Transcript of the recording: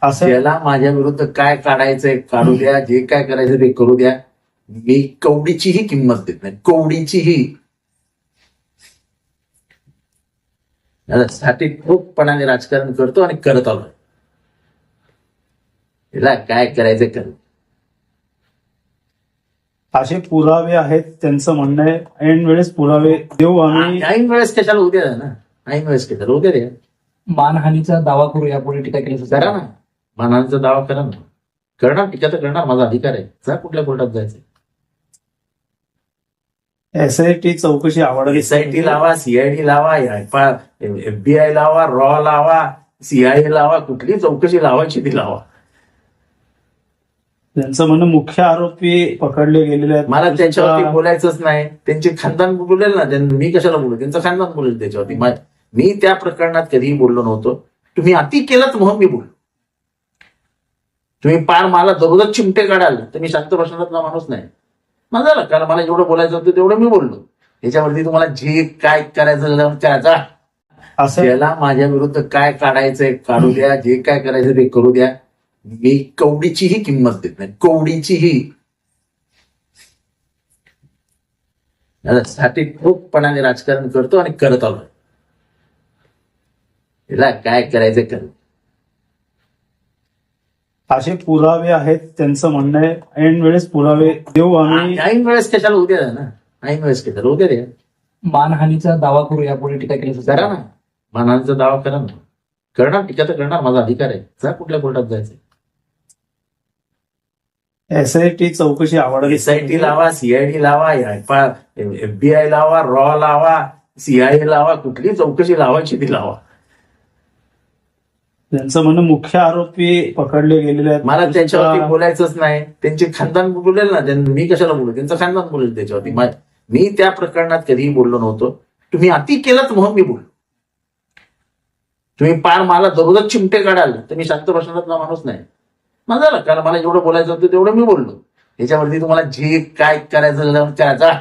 असं त्याला माझ्या विरुद्ध काय काढायचंय काढू द्या, जे काय करायचं ते करू द्या. मी कवडीचीही किंमत देत नाही, कवडीचीही. साठी ठोकपणाने राजकारण करतो आणि करत आलो. त्याला काय करायचं कर. असे पुरावे आहेत, त्यांचं म्हणणं आहे ऐन वेळेस पुरावे देऊ आम्ही. ऐन वेळेस कशाला उद्या द्या ना, ऐन वेळेस कशाला उद्या द्या. मानहानीचा दावा करू यापुढे टीका केली करा ना, मानाचा दावा करा ना. करणार, टीका तर करणार, माझा अधिकार आहे. जा कुठल्या कोर्टात जायचं. SIT चौकशी आवडली. SIT लावा, CID लावा, FBI लावा, रॉ लावा, CIA लावा, कुठली चौकशी लावायची ती लावा. त्यांचं म्हणणं मुख्य आरोपी पकडले गेलेले आहेत. मला त्यांच्यावरती बोलायचंच नाही. त्यांचे खानदान बोलेल ना, मी कशाला बोलू, त्यांचं खानदान बोलेल त्याच्यावरती. मी त्या प्रकरणात कधीही बोललो नव्हतो. तुम्ही अति केलात म्हणून मी बोललो. तुम्ही पार मला दररोजच चिमटे काढाल तर मी शांत बसणारा माणूस नाही. मग झालं, कारण मला जेवढं बोलायचं होतं तेवढं मी बोललो. याच्यावरती तुम्हाला जे काय करायचं त्याचा असं त्याला माझ्या विरुद्ध काय काढायचंय काढू द्या, जे काय करायचं ते करू द्या. मी कवडीचीही किंमत देत नाही, कवडीचीही. साठी ठोकपणाने राजकारण करतो आणि करत आलो. त्याला काय करायचं कर. असे पुरावे आहेत, त्यांचं म्हणणं आहे ऐन वेळेस पुरावे देऊ आम्ही. ऐन वेळेस कशाला उद्या द्या ना, ऐन वेळेस कशाला उद्या द्या. मानहानीचा दावा करू यापुढे टीका केली करा ना, मानाचा दावा करा ना. करणार, टीका तर करणार, माझा अधिकार आहे. जा कुठल्या कोर्टात जायचं. SIT चौकशी आवडली. SIT लावा, CID लावा, FBI लावा, रॉ लावा, CIA लावा, कुठली चौकशी लावायची ती लावा. त्यांचं म्हणणं मुख्य आरोपी पकडले गेलेले आहेत. मला त्यांच्यावरती बोलायचंच नाही. त्यांचे खानदान बोलेल ना, मी कशाला बोलू, त्यांचं खानदान बोलेल त्याच्यावरती. मी त्या प्रकरणात कधीही बोललो नव्हतो. तुम्ही अति केलात म्हणून मी बोललो. तुम्ही पार मला दररोजच चिमटे काढाल तर मी शांत बसणारा माणूस नाही. मग झालं, कारण मला जेवढं बोलायचं होतं तेवढं मी बोललो. याच्यावरती तुम्हाला जे काय करायचं त्याचा